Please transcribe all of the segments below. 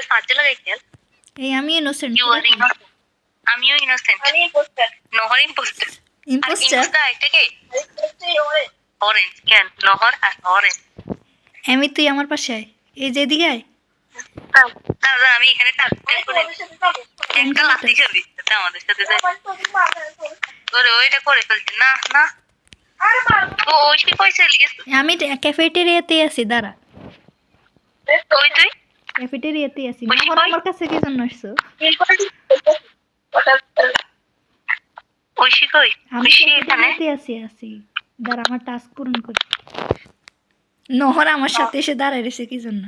সাহায্য লাগাই খেল এই আমি ইনোসেন্ট আমিও ইনোসেন্ট নহর ইম্পোস্টার এটাকে অরেঞ্জ কেন নহর আর অরেঞ্জ আমি তুই আমার পাশে আয় এই যে এদিকে আয় দাদা আমি এখানে একটা লাঠি খেলি আমাদের সাথে ওইটা করে ফেলছি না না ওই কি পয়সা লিখেছে আমি ক্যাফেটেরিয়াতে আছি দাঁড়া ওই তুই ক্যাফেটেরিয়াতে আছি নহর আমার কাছে কি জন্য আসছো ঐশী কই আমি ক্যাফেটেরিয়াতে আছি দাঁড়া আমার টাস্ক পূরণ করি নহর আমার সাথে এসে দাঁড়ায় রয়েছে কি জন্য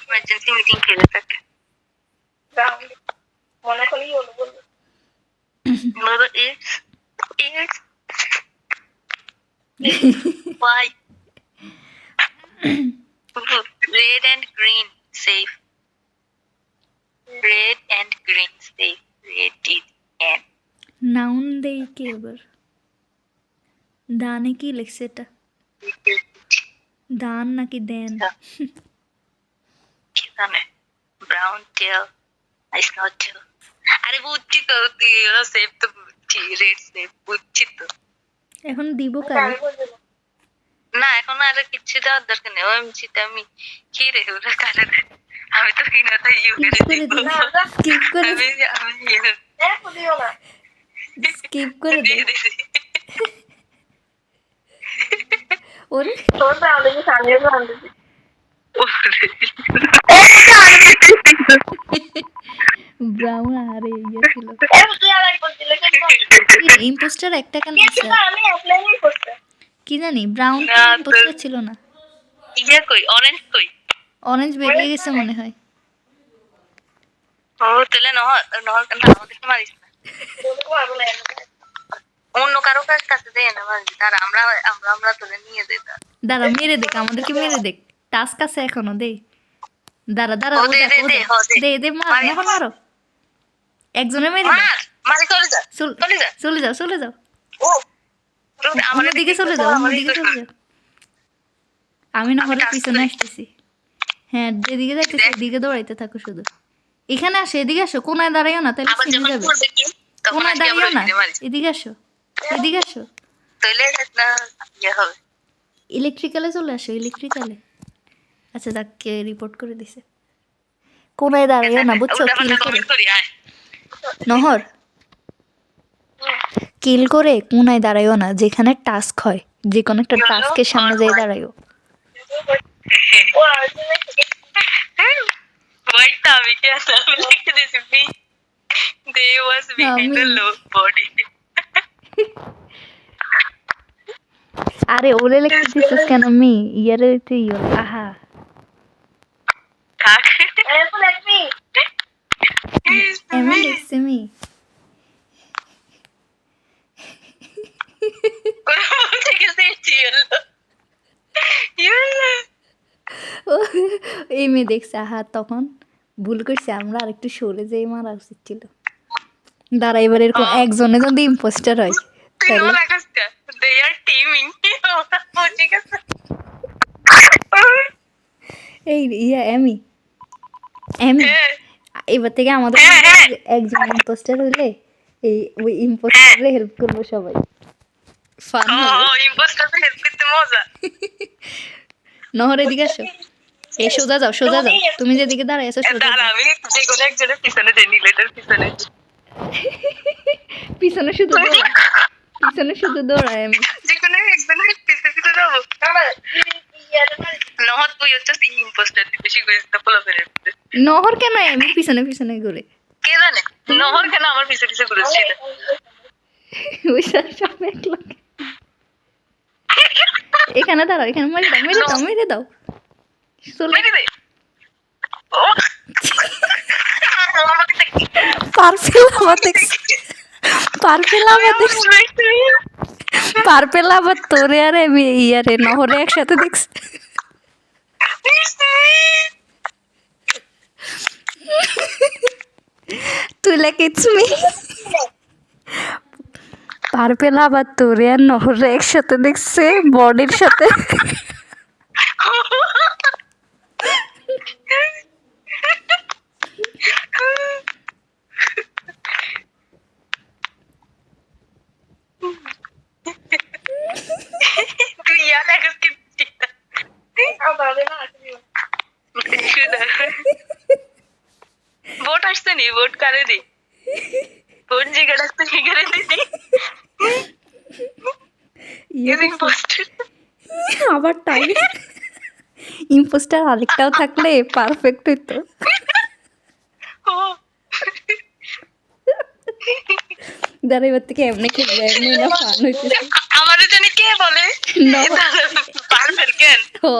ইমার্জেন্সি মিটিং খেলে থাকে মনে করি বলবো it's why red and green safe red and green safe red is and noun দেই কি এবার দানে কি লিখছে এটা দান নাকি দেন কি জানে brown tail it's not tail আরে বুঝছি তো তুই সেফ তো বুঝছি রেড সেফ বুঝছি তো এখন দিব কারে না এখন আর কিছু দেওয়ার দরকার নেই ওএমজিটা আমি কি রে ওরা কারে দে আমি তো কিনা তো ইউ করে দিব স্কিপ করে আমি দেখো দিও না স্কিপ করে দে ওরে তোর তাহলে কি সামনে বাঁধতে ব্রাউন আরে ইয়ে ছিল ইম্পোস্টার একটা কেন আছে আমি অ্যাপ্লাই করতে কি জানি ব্রাউন ইম্পোস্টার ছিল না ইয়া কই অরেঞ্জ কই অরেঞ্জ বেরিয়ে গেছে মনে হয় ও তাহলে নহর কেন আমাদেরকে মারিস না অন্য কারো কাছে দেয় না মারিস আর আমরা তোরে নিয়ে দেই দাঁড়া মেরে দেখ আমাদেরকে মেরে দেখ টাস্ক আছে এখনো দে দাঁড়া দাঁড়া দে মারো একজনে মেরে দে মারি চলে যাও ও আমার দিকে চলে যাও আমি নহরের পিছনে আসতেছি হ্যাঁ যেদিকে যাইতেছি সেদিকে দৌড়াইতে থাকো শুধু এখানে আসো এদিকে আসো কোনায় দাঁড়াইও না তাহলে চিনে যাবে কোনায় দাঁড়াইও না এদিকে আসো তাহলে না ইয়ে হবে ইলেকট্রিক্যালে চলে আসো ইলেকট্রিক্যালে আচ্ছা তাকে রিপোর্ট করে দিছে কোনায় দাঁড়াইও না বুঝছো কিল করে নহর কিল করে কোনায় দাঁড়াইও না যেখানে টাস্ক হয় যে কোনো একটা টাস্কের সামনে যাই দাঁড়াইও Wait, আমি কি আসলে লিখে দিছি B they was behind the low body আরে ওরে লিখে দিছিস কেন মি ইয়ারে তুই আহা কাক এরকম লিখবি আমি লিখছি মি এই মেয়ে দেখছে আহা তখন ভুল করছে আমরা আরেকটু সরে যেয়ে মারা উচিত ছিল দাঁড়া এবার এরকম একজনে যদি ইম্পোস্টার হয় তাহলে এই ইয়া এমি এবার থেকে আমাদের একজন ইম্পোস্টার হইলে এই ওই ইম্পোস্টারে হেল্প করবো সবাই ফান নহর এদিকে আসো এই সোজা যাও তুমি যেদিকে দাঁড়াই আছো সোজা পিছনে শুধু দৌড়ায় আমি নহর কেন আমি পিছনে ঘুরে কে জানে নহর কেন আমার পিছে ঘুরেছিল ওই সব একলা এখানে দাঁড়াও এখানে মেরে দাও পারফেল আবার তোরে আর আমি ইয়ারে নহরে একসাথে দেখছি তুই লেখিসমি পারফেল আবার তোরে আর নহরে একসাথে দেখছে বডির সাথে ভোট আসছে নি, ভোট কারে দি, ভোট জিজ্ঞাসা আসছে কি করে দিদি আবার টাইম ইম্পোস্টার আরেকটাও থাকলে পারফেক্ট হইতো। দাঁড়া এবার থেকে এমনি খেলবে, এমনি না ফান হইতেছে। আমার জানি কে বলে পারফেক্ট কেন ও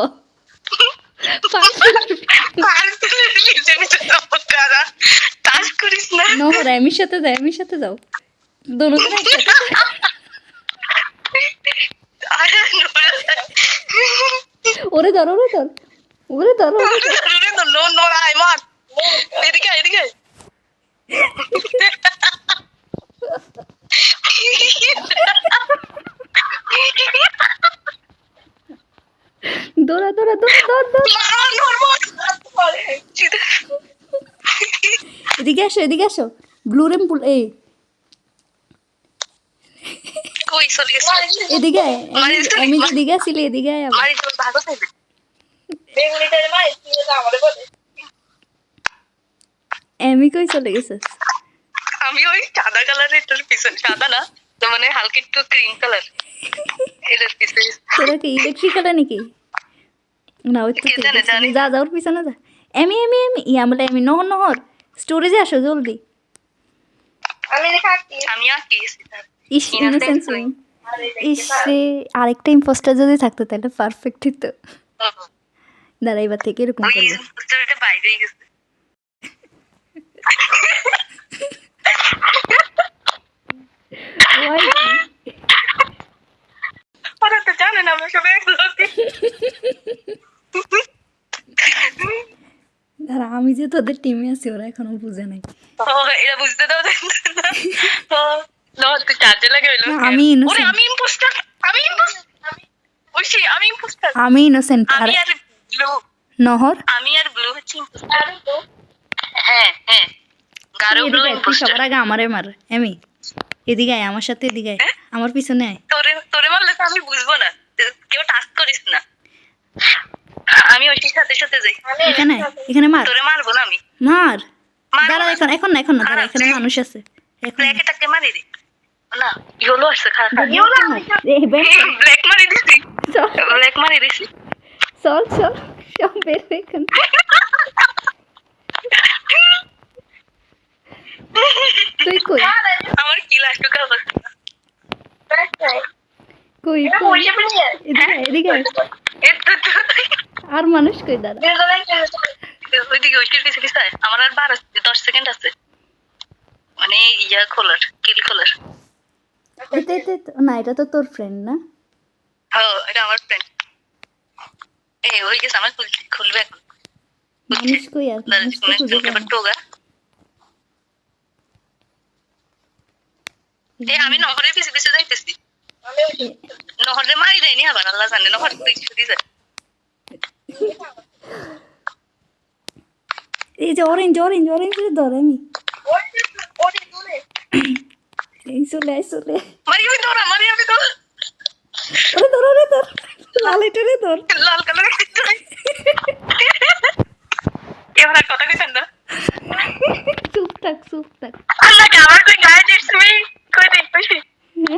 নহর এমির সাথে যাও, এমির সাথে যাও, দুজন একসাথে। ওরে ধর, ওরে ধর, ওরে ধর, এদিকে এদিকে দৌড়া দৌড়া দৌড়া দৌড় দৌড়। এদিকে আসো, এদিকে আসো, ব্লু রেম্পুল এই কই চলে গেছে এদিকে আয়, আমি যেদিকে আসলে এদিকে আয় আবার। মারি তোর ভাগো থাকবে বেগুনিটারে মারি তুই আমারে বলে এমি কই চলে গেছে? আমি ওই সাদা কালারের তোর পিছনে, সাদা না তো মানে হালকা একটু ক্রিম কালার এটার পিছনে। তোরা কি ইলেকট্রিক কালার নাকি? না ওই তো কে জানে, জানি যা যা ওর পিছনে যা। এমি এমি এমি ইয়া বলে এমি, নহর নহর স্টোরেজে আসো জলদি। আমি আর কি ইস ইনোসেন্স সুইং। ইস রে, আরেকটা ইম্পোস্টার যদি থাকতো তাহলে পারফেক্ট হতো। দাঁড়া এবার থেকে এরকম ওই করবে। স্টোরিটা বাইরেই গেছে। Why কি? ওরা তো জানে না আমরা সবাই একসাথে। দাঁড়া আমি যে তোদের টিমে আছি ওরা এখনো বুঝে নাই। এরা বুঝতে দাও না, তুই চার্জে লাগে হইলো। আমি ওরে ইনোসেন্ট, আমি ইম্পোস্টার, আমি ইম্পোস্টার, ওইসি আমি ইম্পোস্টার, আমি ইনোসেন্ট। আর আমি আর ব্লু, নহর আমি আর ব্লু হচ্ছে ইম্পোস্টার। হ্যাঁ হ্যাঁ, গারো ব্লু এদিকে আয়, তুই ইম্পোস্টার। সবার আগে আমারে মার। এমি এদিকে আয়, আমার সাথে এদিকে আয়, আমার পিছনে আয়। তোরে তোরে মারলে তো আমি বুঝবো না, কেউ টাস্ক করিস না, আমি ওইটির সাথে সাথে যাই। এখানে আয়, এখানে মার তোরে মারবো না আমি, মার। মারবো দাঁড়া না। এখন এখন না, এখন না, দাঁড়া এখানে মানুষ আছে এখন। ব্ল্যাকে টাকে মারি রে না, ইয়েলো আসছে খা খা, এই ব্যাগ ব্ল্যাক মারি দিছি, চল ব্ল্যাক মারি দিছি। চল চল সব বের হয়ে এখান থেকে। তুই কই আমার কি লাগতো কাজ কই কই? এদিকে আয়, এদিকে আয়। আর মানুষ কই? দাঁড়া ওইদিকে ওইটির পিছে পিছে আয়। আমার আর 10 সেকেন্ড আছে, মানে ইয়া খোলার, কিল খোলার। এটা এটা না, এটা তো তোর ফ্রেন্ড না? হ্যাঁ এটা আমার ফ্রেন্ড। ওই গেছে আমার খুলবে এখন। মানুষ কই? আর মানুষ তো খুঁজে পাই না। টোগা আমি নহরের পিছে পিছে যাইতেছি, নহরে মারি দেয়নি আবার, আল্লাহ জানে নহর পিছে যায়। এই যে অরেঞ্জ অরেঞ্জ অরেঞ্জ ধর। আমি এই চলে আয় চলে। মারি আমি ধর, মারি আমি ধর, ওরে ধর, ওরে ধর, লাল এটারে ধর। লাল কালার। এবার আর কথা কইছেন না, চুপ থাক চুপ থাক। আল্লাহ আমার কই গাইড তুমি কই দেখতেছি, না,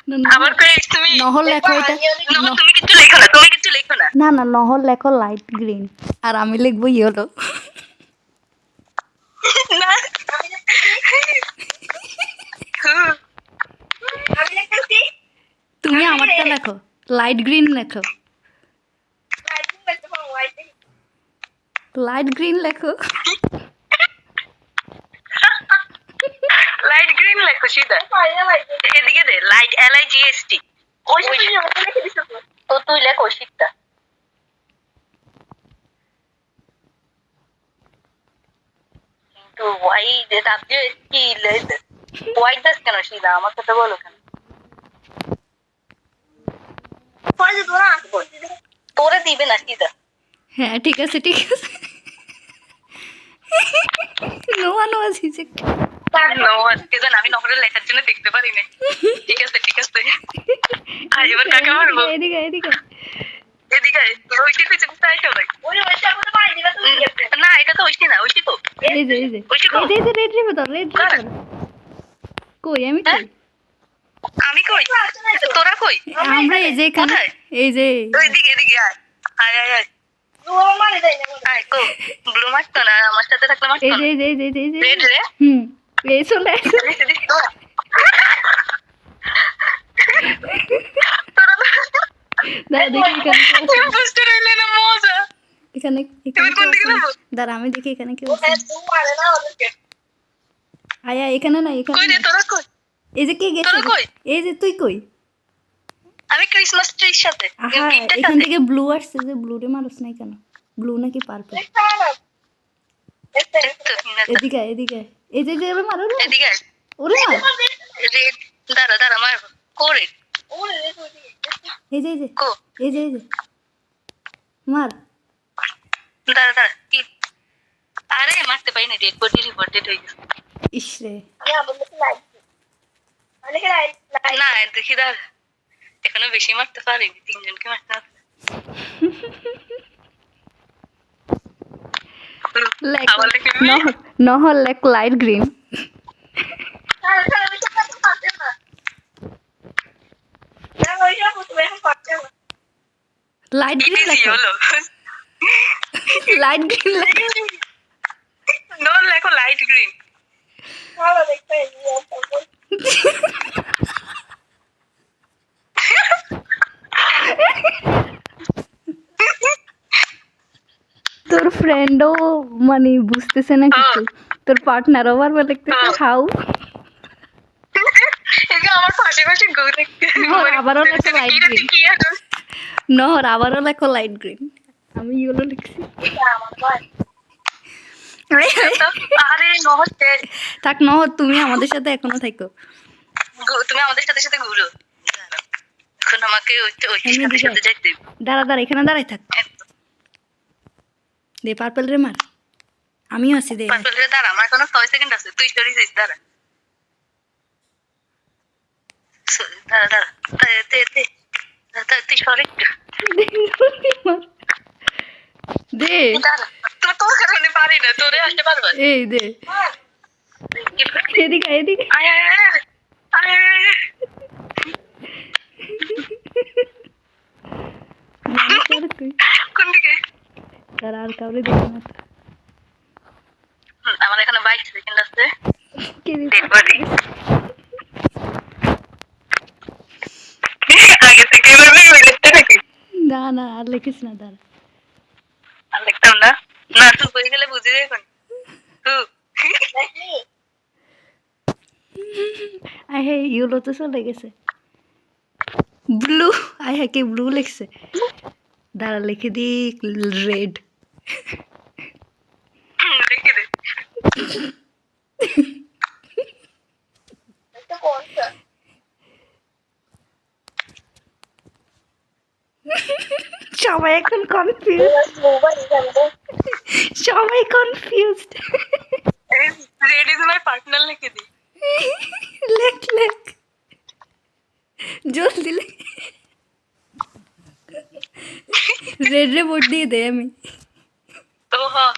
না, আমার কই তুমি নহর লেখো এটা। নহর তুমি কিছু লেখো না, তুমি কিছু লেখো না। না না, নহর লেখো লাইট গ্রিন আর আমি লিখবো ইয়েলো। না আমি লিখতেছি, তুমি আমারটা লেখো, লাইট গ্রিন লেখো, লাইট গ্রিন লেখো। লাইট গ্রিন লেখো সিধা, এদিকে দে, লাইট LIGST। ওই লিখে দিছো তো, তুই লেখো সিধা। তো ওয়াই WST লেখো, ওয়াই দাস কেন সিধা, আমার সাথে বলো কেন? তোরে দিবে না সিধা। হ্যাঁ ঠিক আছে ঠিক আছে। নোয়া নোয়া ঝিঝে। আমি নহরের লেখার জন্য দেখতে পারি না। ঠিক আছে ঠিক আছে। আর এবার কাকে মারবো? এদিকে এদিকে। এদিকে এদিকে আয়। ঐশী কইছে কোথায় সবাই? না এটা তো ঐশী না, ঐশী তো। এই যে ঐশী কো? রেড রিপোর্টার কই আমি কই আমি কই? তোরা কই? আমরা এই যে এখানে কোথায়? এই যে এদিকে আয়। আয় আয় আয়। আয় কো। ব্লু মারতো না, আমার সাথে থাকলে মারতো এই না। যে রেড রে? হুম এই চলে আসো। তোরা দাঁড়া দেখি এখানে কি আছে। বুঝতে রইলে না মজা। এখানে এবার কোন দিকে যাবো? দাঁড়া আমি দেখি এখানে কি আছে আয়া এখানে না কই এখানে রে না। তোরা কই? এই যে কে গেছে তোরা কই? এই যে তুই কই আমি ক্রিসমাস ট্রির সাথে। আহা গিফটের এখান সাথে। থেকে ব্লু আসছে যে ব্লু রে মারছ নাই কেন ব্লু নাকি পার্পল এদিকে আয়, এদিকে আয়। এই যে ওরে মারো না এদিকে আয়। ওরে মার রেড দাঁড়া মারবো। কো রেড? এই যে কো? এই যে মার দাঁড়া কি? আরে মারতে পারি না, রেড বডি রিপোর্টেড হয়ে গেছে। ইস রে না দেখি দাঁড়া, এখনো বেশি মারতে পারিনি, তিনজনকে মারতে পারি। আবার দেখি নহল like light green light green easy লেখো হলো। লাইট গ্রিন লেখো নো লেখো লাইট গ্রিন। তোর ফ্রেন্ডও মানে বুঝতেছে না কিছু তোর পার্টনারও বারবার লিখতেছে হাউ একে আমার পাশে ঘুরে আবারও লেখো লাইট গ্রিন নহর আবারও লেখো লাইট গ্রিন আমি ইয়েলো লিখছি আরে নমস্তে। থাক নহর তুমি আমাদের সাথে এখনো থাকো তুমি আমাদের সাথে সাথে ঘুরো। এখন আমাকে সাথে সাথে যাইতে। দাঁড়া এখানে দাঁড়াই থাক দে পার্পল রে মার আমিও আছি দে পার্পল রে দাঁড়া, আমার এখনো 6 সেকেন্ড আছে, তুই স্টোরি দিস। দাঁড়া তুই সরে দে দাঁড়া, তোর কারণে পারি না, তোরে আসতে পারবো। এই দে এদিকে আয় আয় আয় আয় আয়। কোন দিকে? দাঁড়া আর কাউরে দেখি না আমার এখানে 22 সেকেন্ড আছে। কে রে? আগে থেকে এভাবে লিখতে থাকি। না আর লিখিস না দাঁড়া আর লিখতাম না, না তুই বই গেলে বুঝে যাই এখন। আই হে ইউলো তো চলে গেছে ব্লু আই হে কে ব্লু লিখছে দাঁড়া লিখে দি রেড লিখে দে। সবাই এখন confused red is my partner লিখে দি। লেখ জলদি লেখ রেড রে ভোট দিয়ে দে আমি ও হ্যাঁ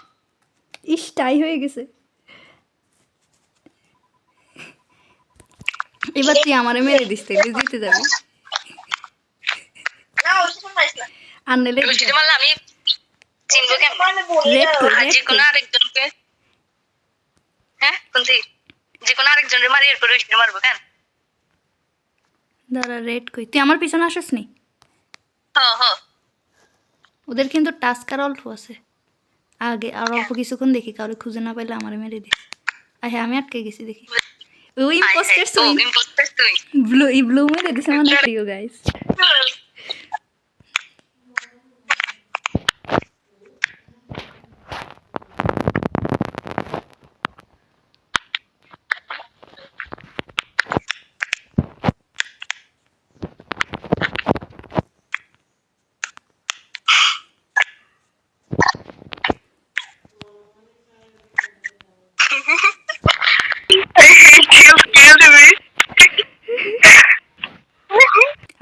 ইস টাই হয়ে গেছে এবার তুই আমারে মেরে দিস তাইলে জিতে যাবি আর নাহলে বুঝতে পারলাম আমি চিনবো কেমন? যে কোনো আরেকজনকে, হ্যাঁ কোনটি যে কোনো আরেকজনের মারি এরপরে ওইটা মারবো কেন? দাঁড়া রেড কই তুই আমার পিছনে আসিস নি হ্যাঁ ওদের কিন্তু টাস্ক আর অল্প আছে আগে আর অল্প কিছুক্ষণ দেখি কাউরে খুঁজে না পাইলে আমারে মেরে দিস হ্যাঁ আমি আটকে গেছি দেখি ওই ইম্পোস্টার তুই ব্লু মেরে দিছে মানে প্রিয় গাইস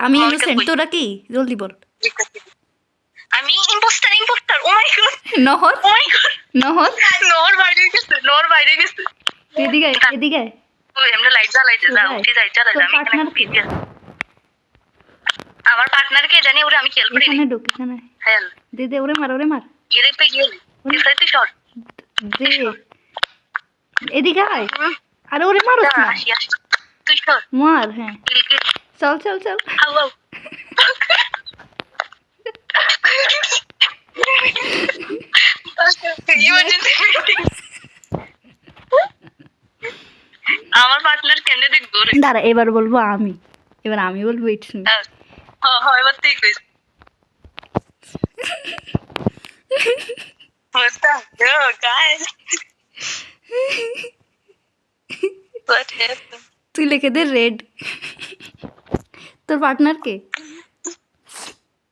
আমি ইনোসেন্ট তোরা কি জলদি বল নহর ও মাই গড নহর নোর বাইরে গেছে এদিকে আয়, এদিকে আয়। ওই আমরা লাইট জ্বালাইতে যা কোথায়? উঠি যাই চলে তোর যা আমি এখানে partner কে? পিছিয়ে আছি। আমার পার্টনার কে জানি ওরে আমি খেয়াল করি এখানে ঢুক এখানে হ্যাঁ দে দে ওরে মার গিরে পে গেলি এফআই তুই শর্ট দে এদিকে আয় আরে ওরে মারস না আসি তুই শর্ট মার হ্যাঁ কিল কিল চল চল চল আউ আউ ইমার্জেন্সি আমার পার্টনার কেন দেখবো রে দাঁড়া এবার বলবো আমি বলবো ইটস মি হ্যাঁ হ্যাঁ এবার তুই কইস What's up? Yo, guys. What happened? তুই লিখে দে রেড তোর পার্টনার কে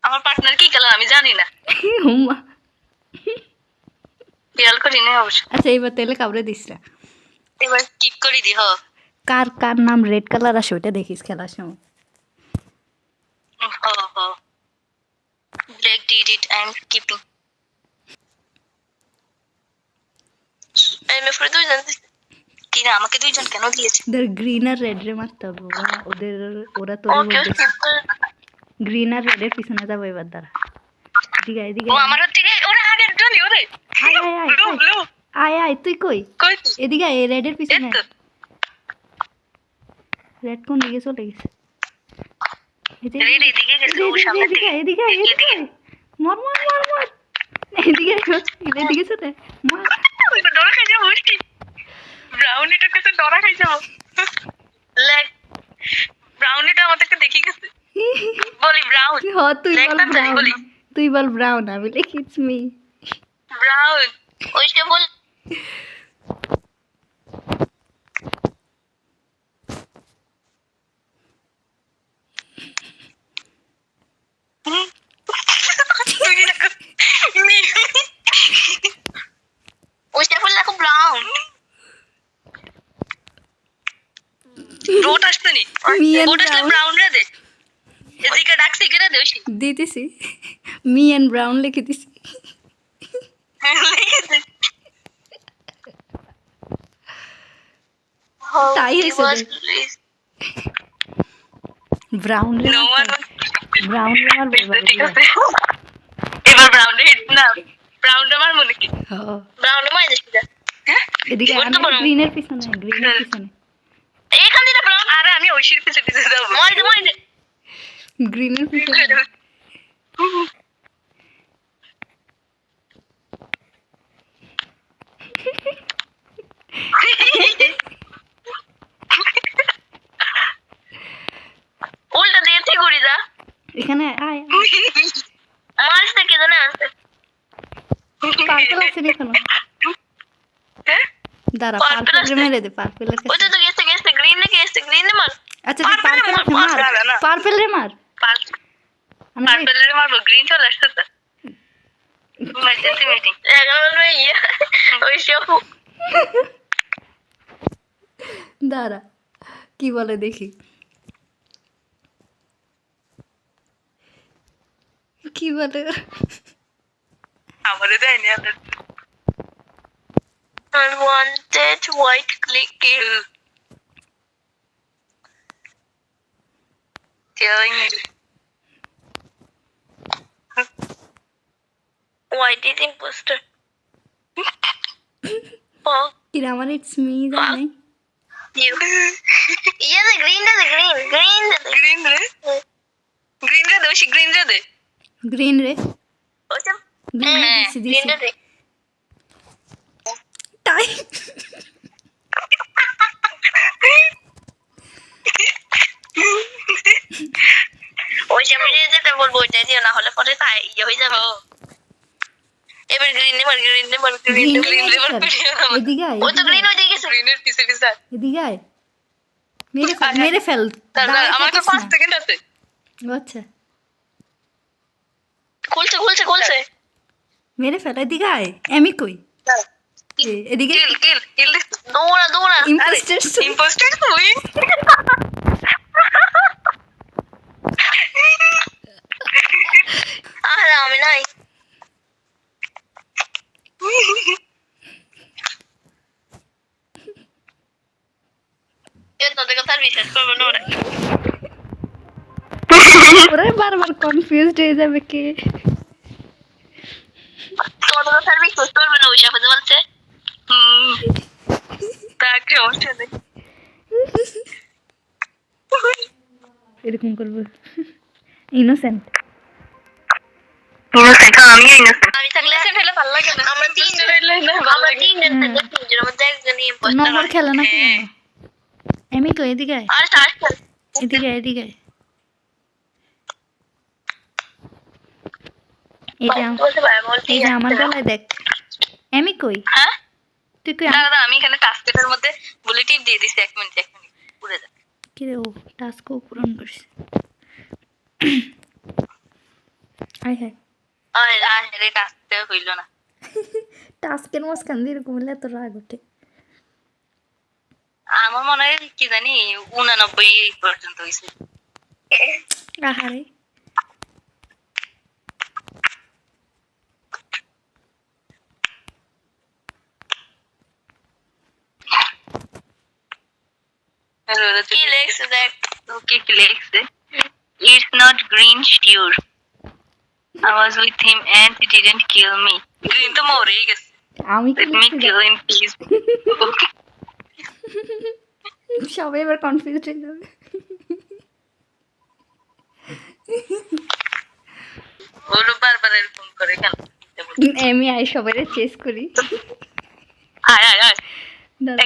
আমার পার্টনার কি কালার আমি জানি না হুম্মা খেয়াল করি না অবশ্য আচ্ছা এবার তেলে কাবড়ে দিস না এবার কিক করে দি হ কার কার নাম রেড কালার আসে ওইটা দেখিস খেলার সময় হ Black did it. I'm keeping. I'm afraid দুইজন কি না আমাকে দুইজন কেন দিয়েছে ওদের গ্রিন আর রেড রে মারতে হবে ওরা তোর ওকে গ্রিন আর রেডের পিছনে যাবো এবার দ্বারা এদিকে আয়, এদিকে ও আয়। আমার থেকে ওরে আগের জনই ওরে আয়, আয়, আয়, ব্লু আয়। ব্লু আয় আয় তুই কই কই তুই এদিকে আয় রেডের পিছনে এতো রেড কোন দিকে চলে গেছে রেড এদিকে গেছে ও সামনে থেকে এদিকে আয়, এদিকে আয়। মর এদিকে আয়, এদিকে চলে মার ডরা খাই যাবো ব্রাউনিটা কাছে ডরা খাই যাবো লেগ ব্রাউনিটা আমাদেরকে দেখে গেছে বলি ব্রাউন হ তুই বল লেখতাম জানি ব্রাউন বলি। তুই বল ব্রাউন আমি লিখ ইটস মি ব্রাউন ওইটা বল ওইটা বল দেখো ব্রাউন রোট আসতে নি Me and রোট আসলে brown. ব্রাউন রে দে এদিকে ডাকছি কেটে দে ওইসি দিতেছি মি এন্ড ব্রাউন লিখে দিছি তাই হয়েছে রে। ব্রাউন রে No one ব্রাউন রে মারবো এবার, ঠিক এদিকে আছে এবার ব্রাউন রে হিট না ব্রাউন রে মার মনে কি আয়। হ, ব্রাউন রে মার যাচ্ছে হ্যাঁ এদিকে ওর তো বড়। গ্রিনের পিছনে এইখান থেকে ব্রাউন আরে আমি ঐশীর পিছে পিছে যাব মার দে গ্রিনের পিছনে উল্টা দিয়ে ঠিক করি যা এখানে আয় মারিস না কে জানে আছে পার্পল আছে রে এখানে হ্যাঁ দাঁড়া Purple পার্পল আছে? মেরে দে পার্পলের ওই তো গেছে গ্রিন নে গেছে গ্রিন নে মার আচ্ছা তুই purple পার্পল আছে মার, মার না, না। পার্পল রে মার আমি পার্পল রে মারবো গ্রিন চলে আসছে তো ইমার্জেন্সি মিটিং এগারো রে ইয়া ওই সব দাঁড়া কি বলে দেখি কি বলে আমারে দেয়নি আর unwanted white click kill killing me white is imposter oh কি রে, আমার ইটস মি জানে you yeah the green রে দোষী green রে দে গ্রিন রে ওটা গ্রিন দিছি green দিছি রে দে তাই ওই আমি যেটা বলবো ওইটাই দিও না হলে পরে তাই ইয়ে হয়ে যাবে এবার গ্রিন নে মার গ্রিন নে মার এদিকে আয় ও তো গ্রিন হয়ে গেছে গ্রিনের পিছে পিছে এদিকে আয় মেরে ফেল দাঁড়ায় আমার তো থাকিস 5 না। সেকেন্ড আছে আচ্ছা খুলছে মেরে ফেল এদিকে আয় আমি কই এদিকে কিল দৌড়া ইম্পোস্টার ইম্পোস্টার তুই আরে আমি নাই তোদের কথা আর বিশ্বাস করবো না ওরা। ওরা বারবার কনফিউজড হয়ে যাবে কে তোদের কথা আর বিশ্বাস করবে না, ওই সাথে বলছে তার সমস্যা নেই। এরকম করবো ইনোসেন্ট আমি থাকলে হলে ভালো লাগে না। আমরা তিনজন তিনজনের মধ্যে একজনই ইম্পোস্টার নম্বর হয়। খেলে না কি জন্য? এমি কই এদিকে আয়, আর সার্চ কর। এদিকে আয়, এদিকে আয়। এই যে বলতে পারে বলতে এই যে আমার গলায় দেখ এমি কই হ্যাঁ তুই কই দাদা আমি এখানে টাস্কের মধ্যে বুলেটিন দিয়ে দিছি। 1 মিনিট পুরো যা। কি রে ও টাস্কও পূরণ করছে আয় হ্যাঁ আর রে টাস্কটা হইল না। টাস্কের মাঝখান দিয়ে এরকম হলে এত রাগ ওঠে আমার মনে হয় কি জানি 89 পর্যন্ত হইছে। আহারে কি লেখছে দেখ। ওকে কি লেখছে? It's not green sure. I was with him and he didn't kill me. Green তো মরেই গেছে। আমি কি Let me kill him please. সবাই এবার কনফিউজ হয়ে যাবে ওর বারবার এরকম করে কেন? আমি আই সবাই চেস করি আয় আয় আয়। দাঁড়া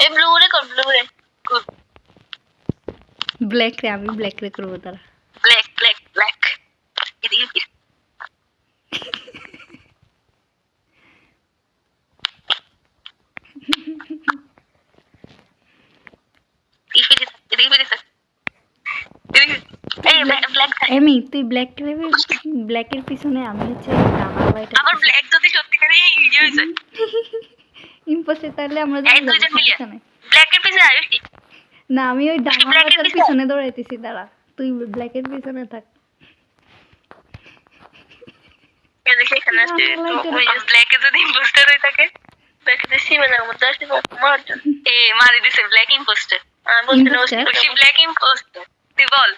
এই ব্লু রে কর, ব্লু রে কর। ব্ল্যাক রে আমি ব্ল্যাক রে করবো তারা ব্ল্যাক ব্ল্যাক ব্ল্যাক। এদিকে এমি তুই ব্ল্যাক রে ব্ল্যাকের পিছনে আমি হচ্ছে আমার লাইট আবার ব্ল্যাক যদি সত্যিকারই ইয়ে হইছে ইম্পোস্টার তাহলে আমরা এই দুইজন মিলে ব্ল্যাকের পিছে আইস কি? না আমি ওই ডায়মন্ডের পিছনে দৌড়াইতেছি দাঁড়া তুই ব্ল্যাকের পিছনে থাক এই দেখে এখানে আসছে ওই ব্ল্যাকে যদি ইম্পোস্টার হই থাকে ব্ল্যাকে সিমের মধ্যে আসছে মার এ মারি দিছে ব্ল্যাক ইম্পোস্টার। আমি বলছি না ওই ব্ল্যাক ইম্পোস্টার। তুই বল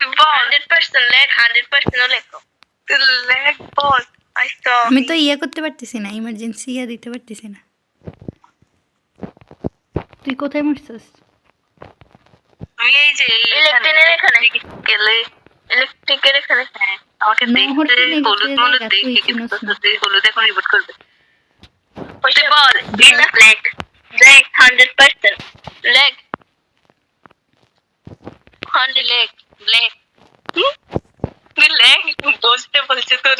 100% লেখ 100% লেখো তুই লেখ বল। আইসো আমি তো ইয়ে করতে পারতেছি না ইমার্জেন্সি ইয়ে দিতে পারতেছি না তুই কোথায় মরছিস আমি এই যে ইলেকট্রিকের এখানে গেলে ইলেকট্রিকের এখানে আমাকে দেখতে হলুদ মলুদ দেখে কিন্তু হলুদ এখন রিপোর্ট করবে। তুই বল গ্রিন না black? Black 100% black 100 black black black বসতে বলছে তোর।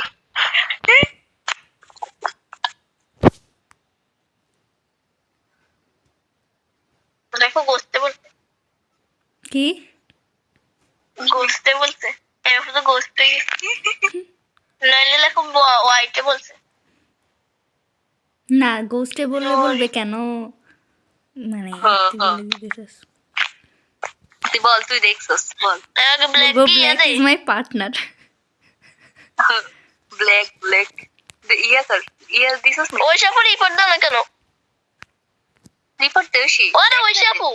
দেখো বসতে বলছে কি গোস্তে বলছে এরকম তো গোস্তে নইলে লেখো হোয়াইটে বলছে। না গোস্টে বললে বলবে কেন মানে তুই বলে দিতেছিস তুই বল তুই দেখছস বল। আগে ব্ল্যাক কি black is my partner black black ya sir ya দিছস না ওই শাপু রিপোর্ট দাও না কেন? রিপোর্ট দেওছি ওরে ওই শাপু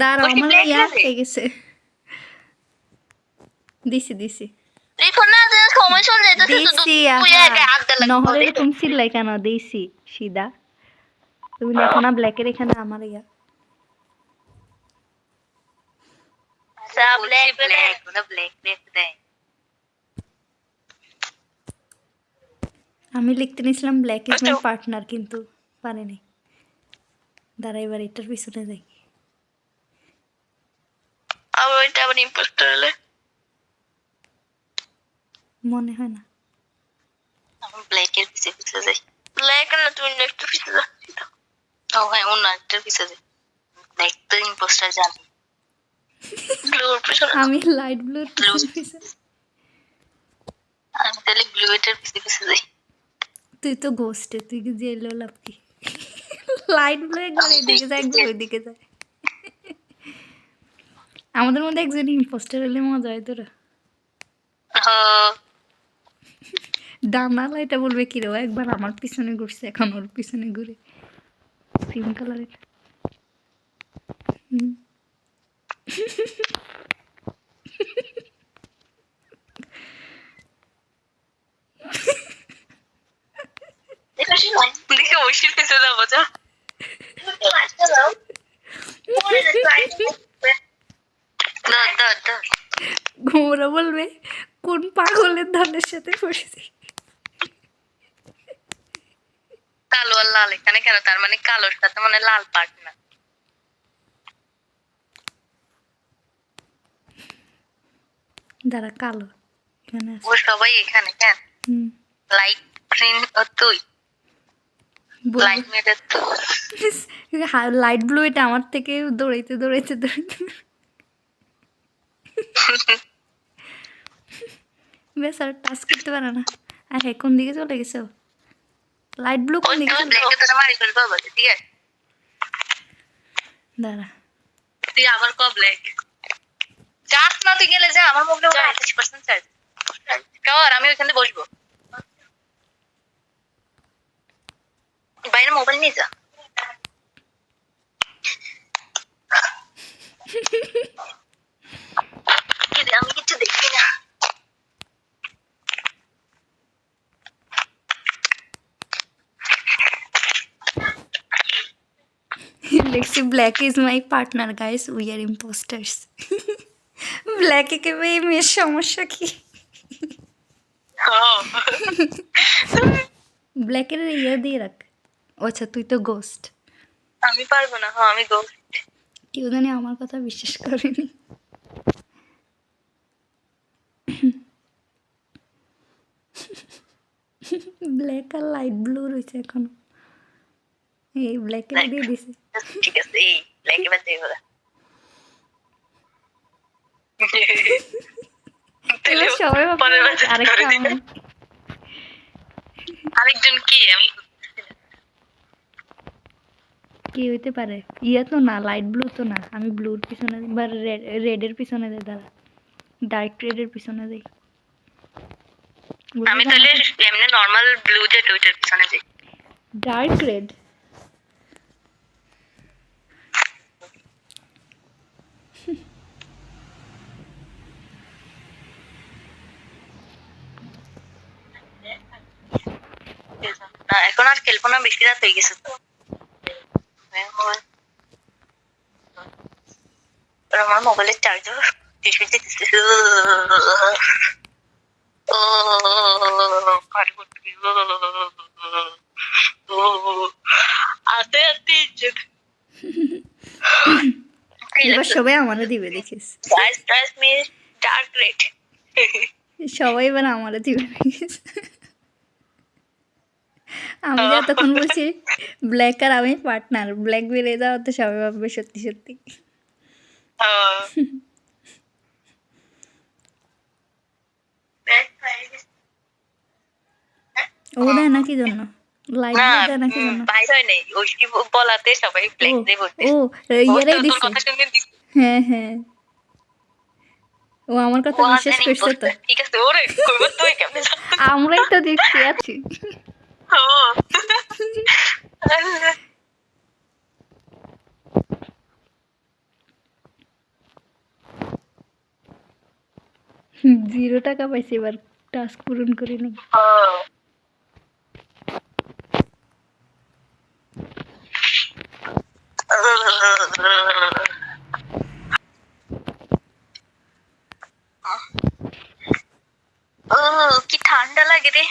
দাঁড়া আমার ইয়া হয়ে গেছে দিছি রিপোর্ট না দেওয়ার সময় চলে যাইতেছে তো দিছি তুই আগে হাত দে নহলে এরকম চিল্লাই কেন দিছি সিধা তুমি দেখো না ব্ল্যাকের এখানে আমার ইয়া সব ব্ল্যাক ব্ল্যাক ওটা ব্ল্যাক ব্ল্যাক দেয়। আমি লিখতে নিয়েছিলাম ব্ল্যাক ইজ মাই পার্টনার কিন্তু পারিনি দাঁড়া এবার এটার পিছনে যাই আবার ওইটা আবার ইম্পোস্টার হলে মনে হয় না আমি ব্ল্যাকের পিছে পিছে যাই। ব্ল্যাক না তুমি নেক্সট পিছে যাও। ও হ্যাঁ অন্য একটা পিছে যাই। ব্ল্যাক তো ইম্পোস্টার জানি ব্লুর পিছনে আমি লাইট ব্লুর পিছনে আমি তাহলে ব্লু এটার পিছে পিছে যাই। তুই তো গোস্টে তুই কি জেলো লাভ কি লাইট ব্লু একবার এদিকে যায় একবার ওইদিকে যায় আমাদের মধ্যে একজন ইম্পোস্টার হলে মজা হয় তোরা ডানালা এটা বলবে কি রে, ও একবার আমার পিছনে ঘুরছে, এখন ওর পিছনে ঘুরে। সেম কালারের। দেখে ঐশীর পিছনে যাবো যা। ওরা বলবে কোন পাগলের ধানের সাথে পড়েছি। কালো আর লাল এখানে কেন? তার মানে কালোর সাথে মানে লাল পাট না। যারা কালো এখানে আছে। ও সবাই এখানে কেন? লাইট গ্রিন ও তুই লাইট মেটার তো লাইট ব্লু এটা আমার থেকে দৌড়াইতে দৌড়াইতে দৌড়াইতে বেশ আর টাচ করতে পারে না। আর হ্যাঁ কোন দিকে চলে গেছে? লাইট ব্লু কোন দিকে চলে? ঠিক আছে দাঁড়া, তুই আবার কব ব্ল্যাক চাস না, তুই গেলে যা, আমার মোবাইলে 28% চার্জ কর, আমি ওইখানে বসবো। বাইরে মোবাইল নিয়ে যা। আমি কিছু দেখি না। লিখছি black is my partner guys, we are impostors. ব্ল্যাকে কে এই মেয়ের সমস্যা কি? ব্ল্যাকের ইয়ে দিয়ে রাখ। আচ্ছা তুই তো গোস্ট। আমি পারবো না। হ্যাঁ আমি গোস্ট। কেউ জানি আমার কথা বিশ্বাস করেনি। ব্ল্যাক আর লাইট ব্লু রয়েছে এখনো। এই ব্ল্যাকে দিয়ে দিছে। ঠিক আছে, এই ব্ল্যাক এবার দেই বলা। এবার সবাই আরেকটা আরেকজন কি? আমি কি হইতে পারে? ইয়া তো না, লাইট ব্লু তো না। আমি ব্লুর পিছনে বা রেডের পিছনে যাই। দাঁড়া, ডার্ক রেডের পিছনে যাই। আমি তাহলে এমনি নরমাল ব্লু যে ওইটার পিছনে যাই। ডার্ক রেড না এখন আর খেলবো না, বেশি রাত হয়ে গেছে তো। আমার মোবাইলের চার্জার এবার সবাই আমারও দিবে দেখিস। ডার্ক রেড সবাই এবার আমারও দিবে দেখিস। আমি যতক্ষণ বলছি ব্ল্যাক আর আমি পার্টনার, ব্ল্যাক বেরিয়ে যাওয়া তো সবাই ভাববে সত্যি সত্যি। ও দেয় না কি জন্য? লাইট দেয় না কি জন্য? বাইরে হয় নাই, ওই বলাতে সবাই ব্ল্যাক দিয়ে বলতে। ও ইয়ারাই দিছে। হ্যাঁ হ্যাঁ, ও আমার কথা বিশ্বাস করছে তো। ঠিক আছে, ওরে কইব তুই কেমনে জানিস? আমরাই তো দেখতে আছি। $0 পাইছি এবার, টাস্ক পূরণ করি নাই। কি ঠান্ডা লাগে রে।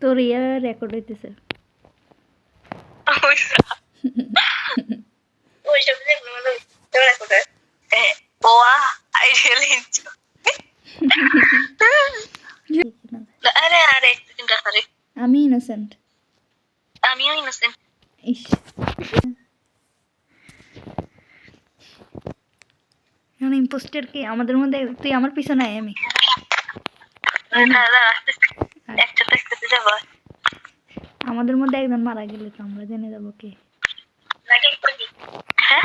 তোর ইয়া রেকর্ড হইতেছে। ওইসব যেগুলো রেকর্ড হয়। ওয়া আই রিয়েলি এনজয়। আরে আরে চিন্তা করে, আমি ইনোসেন্ট। আমিও ইনোসেন্ট। ইস, এখন ইম্পোস্টার কি আমাদের মধ্যে? তুই আমার পিছনে আয়, আমি একসাথে যাবো। আমাদের মধ্যে একজন মারা গেলে তো আমরা জেনে যাবো কে। হ্যাঁ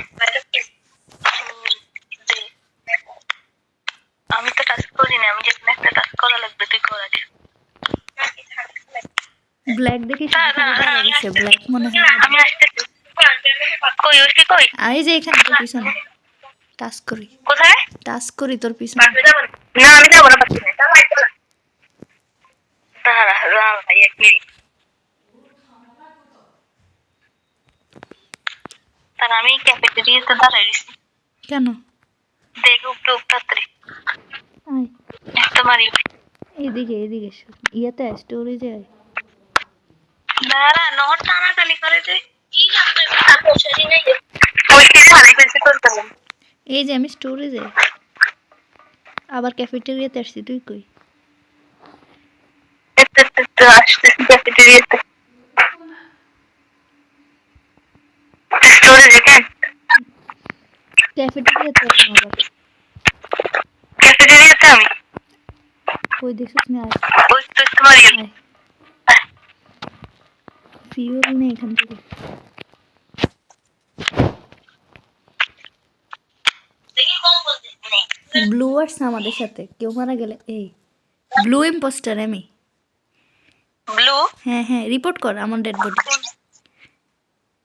আমি তো টাস্ক করি না, আমি যেখানে একটা টাস্ক করা লাগবে তুই করা দিস। ব্ল্যাক দেখি ব্ল্যাক মনে হয় আমি আসতেছি। কই ওসি কই? এই যে এখানে তোর পিছনে কোথায়? টাস্ক করি তোর পিছনে না আমি যাবো না পাচ্ছি না। দাঁড়া দাঁড়া ভাই এক মিনিট। তার আমি ক্যাফেটেরিয়াতে দাঁড়াই রইছি। কেন দেখ উপরে তাড়াতাড়ি আয় একটা মারি। এদিকে ইয়াতে স্টোরেজে আয় দাঁড়া নহর টানাটানি করে যে কি জানবে আর বসেই নাই ওই কি হারাই ফেলছে তোর কাছে। এই যে আমি স্টোরেজে আবার ক্যাফেটেরিয়াতে আসছি তুই কই আসতেছি ক্যাফেটেরিয়াতে। স্টোরেজে কেন? ক্যাফেটেরিয়াতে আসলাম আবার ক্যাফেটেরিয়াতে আমি কই দেখছিস না আয় ওই তো তোমার ফিউল নেই এখান থেকে দেখি কোন বলতে নেই ব্লু আর্টস আমাদের সাথে কেউ মারা গেলে এই ব্লু ইম্পোস্টার আমি ব্লু। হ্যাঁ হ্যাঁ রিপোর্ট কর আমার ডেড বডি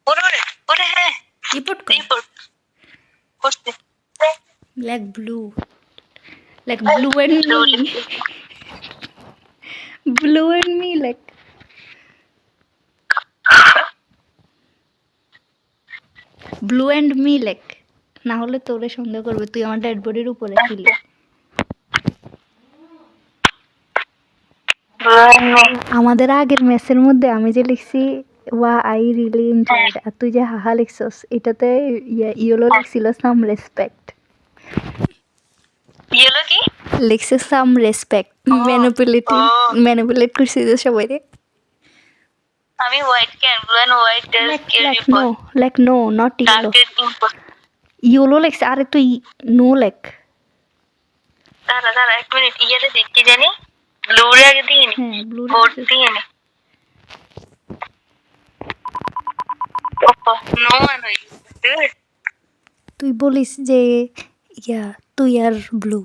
ওরে ওরে ওরে হ্যাঁ রিপোর্ট কর রিপোর্ট করতে like blue and me blue and me like blue and me like না হলে তোরে সন্দেহ করবে তুই আমার ডেড বডির উপরে ছিলি আমাদের আগের ম্যাচের মধ্যে আমি যে লিখছি ওয়া আই রিয়েলি এনজয়েড আর তুই যে হাহা লিখছস এটাতে ইয়েলো লিখছিল সাম রেসপেক্ট ইয়েলো কি লিখছে সাম রেসপেক্ট ম্যানিপুলেট করছি যে সবাই রে আমি white can blue and white like no not yellow yellow লিখছে আরে তুই নো লেখ দাঁড়া দাঁড়া এক মিনিট ইয়েতে দেখি জানি ব্লু রে আগে দিয়ে নি হ্যাঁ ব্লু বোর্ড দিয়ে নি ওপো নো ওয়ান হই তুই বলিস যে ইয়া তুই আর ব্লু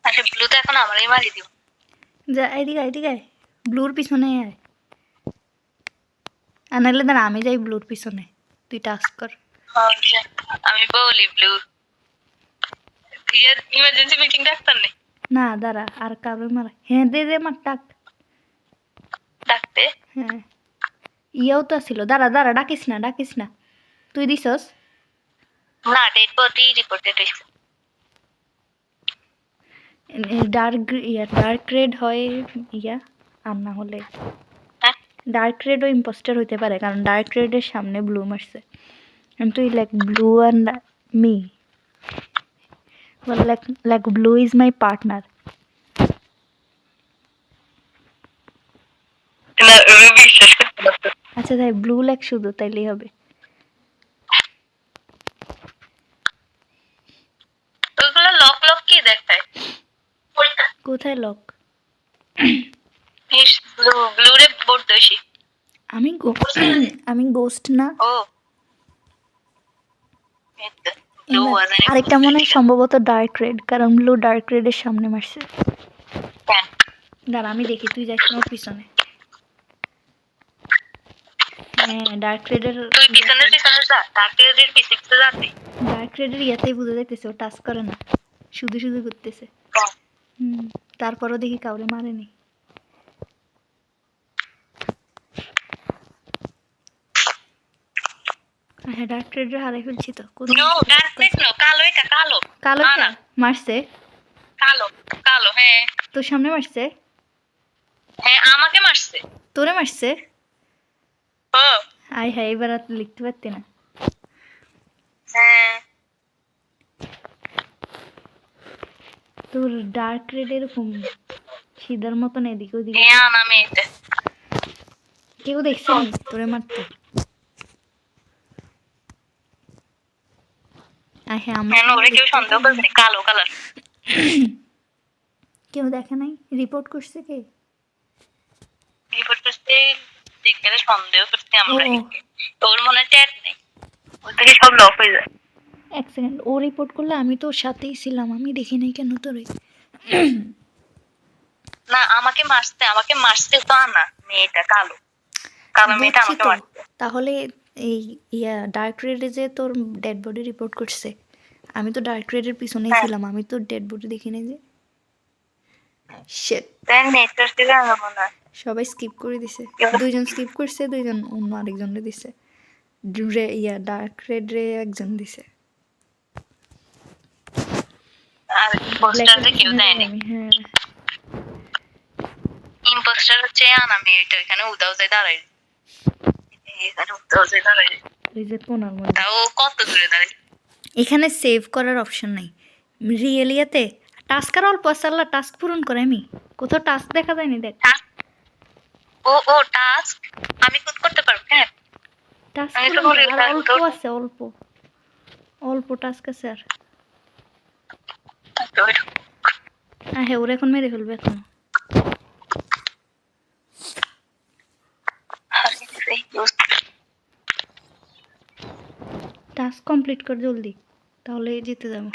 আচ্ছা ব্লু তো এখন আমারই মারি দিও যা এদিকে ব্লুর পিছনে আয় আনালে দাঁড়া আমি যাই ব্লুর পিছনে তুই টাস্ক কর আমি বলি ব্লু ইয়ার ইমার্জেন্সি মিটিং ডাক্তার নেই না দাঁড়া আর কারো মারা হ্যাঁ দে মার টাক ডাকতে হ্যাঁ ইয়াও তো ছিল দাঁড়া ডাকিস না তুই দিছস না ডেড বডি রিপোর্টেড হইছে ডার্ক রেড হয় ইয়া আর না হলে ডার্ক রেডও ইম্পোস্টার হইতে পারে কারণ ডার্ক রেডের সামনে ব্লু মারছে তুই like blue and me like blue is my partner আচ্ছা তাই ব্লু লেখ শুধু তাইলেই হবে ওগুলো লক কি দেখায় কোথায় লক ব্লু রে বোর্ড দোষী আমি গোস্ট না ও আরেকটা মনে হয় সম্ভবত ডার্ক রেড কারণ ব্লু ডার্ক রেডের সামনে মারছে দাঁড়া আমি দেখি তুই যাস আমার পিছনে হ্যাঁ ডার্ক রেডের তুই পিছনে যা ডার্ক রেডের পিছনে যাতে ডার্ক রেডের ইয়াতেই বুঝে যাইতেছে ও টাচ করে না শুধু করতেছে তারপরও দেখি কাউরে মারেনি হ্যাঁ ডার্ক রেডের হারাই ফেলছি তো কালো না মারছে কালো হ্যাঁ তোর সামনে মারছে হ্যাঁ আমাকে মারছে তোরে মারছে ও আই হ্যাঁ এবার আর লিখতে পারতি না হ্যাঁ তোর ডার্ক রেড এরকম সিধার মতন এদিকে ওদিকে হ্যাঁ আমি কেউ দেখছে নি তোরে মারতে হ্যাঁ আমরা কেউ সন্দেহ করছে কালো কালার কেউ দেখে নাই রিপোর্ট করছে কে রিপোর্ট করতে দেখলে সন্দেহ করতে আমরা ওর মনে চ্যাট নেই ওর থেকে সব লক হয়ে যায় এক সেকেন্ড, ও রিপোর্ট করলে আমি তো ওর সাথেই ছিলাম, আমি দেখি নাই কেন তোরে? না আমাকে মারছে তো না, মেয়েটা কালো কালো মেয়েটা বুঝছি আমাকে তো। মারছে। তাহলে এই ডার্ক রেডে যে তোর ডেড বডি রিপোর্ট করছে, আমি তো ডার্ক রেডের পিছনেই হ্যাঁ ছিলাম, আমি তো ডেড বডি দেখি নাই যে। শিট, তাই নেটওয়ার্ক থেকে আনবো না। সবাই স্কিপ করে দিছে, এবার দুইজন স্কিপ করছে, দুইজন অন্য আরেকজনরে দিছে। ডার্ক রেড রে একজন দিছে। আর ইম্পোস্টারে কেউ দেয়নি। হ্যাঁ, ইম্পোস্টার হচ্ছে আনা মেয়েটা এখানে উদাও যায় দাঁড়াই, এখানে উদাও যায় দাঁড়াই। ওই যে কোনার মধ্যে। তাও কত দূরে দাঁড়াই। এখানে সেভ করার অপশন নাই রিয়েলিয়াতে। টাস্ক আর অল্প আছে, আল্লাহ টাস্ক পূরণ করে। আমি কোথাও টাস্ক দেখা যায়নি, দেখ। ও টাস্ক আমি খুদ করতে পারবো। হ্যাঁ টাস্ক আমি তো পূরণ বলি আর অল্প আছে, অল্প অল্প টাস্ক আছে। আর হ্যাঁ, ওরা এখন মেরে ফেলবে এখন। টাস্ক কমপ্লিট কর জলদি, তাহলে জিতে যাবো।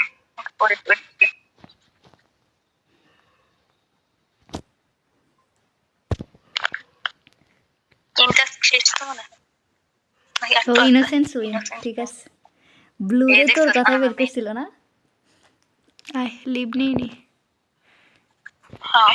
তো ইনোসেন্স উইন, ঠিক আছে। ব্লু রে তোর কথাই বের করছিল না? আয় লিভ নিয়ে নি। হ্যাঁ